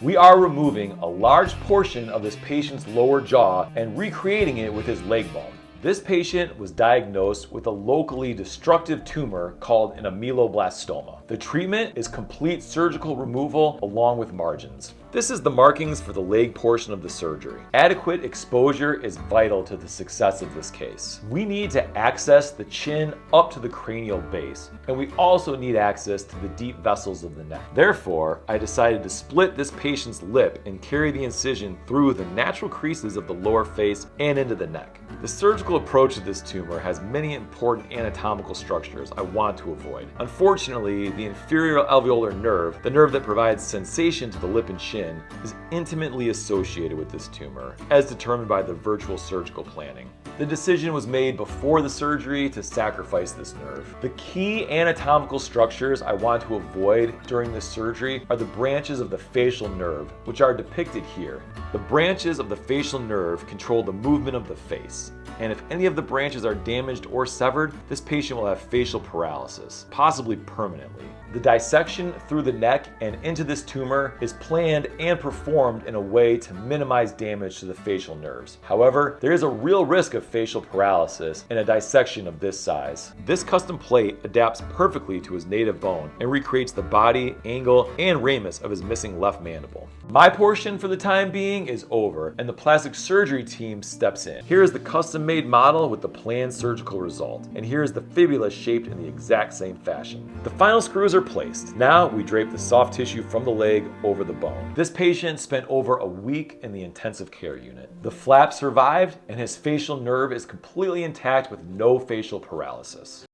We are removing a large portion of this patient's lower jaw and recreating it with his leg bone. This patient was diagnosed with a locally destructive tumor called an ameloblastoma. The treatment is complete surgical removal along with margins. This is the markings for the leg portion of the surgery. Adequate exposure is vital to the success of this case. We need to access the chin up to the cranial base, and we also need access to the deep vessels of the neck. Therefore, I decided to split this patient's lip and carry the incision through the natural creases of the lower face and into the neck. The surgical approach to this tumor has many important anatomical structures I want to avoid. Unfortunately, the inferior alveolar nerve, the nerve that provides sensation to the lip and chin, is intimately associated with this tumor, as determined by the virtual surgical planning. The decision was made before the surgery to sacrifice this nerve. The key anatomical structures I want to avoid during this surgery are the branches of the facial nerve, which are depicted here. The branches of the facial nerve control the movement of the face, and if any of the branches are damaged or severed, this patient will have facial paralysis, possibly permanently. The dissection through the neck and into this tumor is planned and performed in a way to minimize damage to the facial nerves. However, there is a real risk of facial paralysis in a dissection of this size. This custom plate adapts perfectly to his native bone and recreates the body, angle, and ramus of his missing left mandible. My portion for the time being is over, and the plastic surgery team steps in. Here is the custom-made model with the planned surgical result, and here is the fibula shaped in the exact same fashion. The final screws are placed. Now we drape the soft tissue from the leg over the bone. This patient spent over a week in the intensive care unit. The flap survived, and his facial nerve is completely intact with no facial paralysis.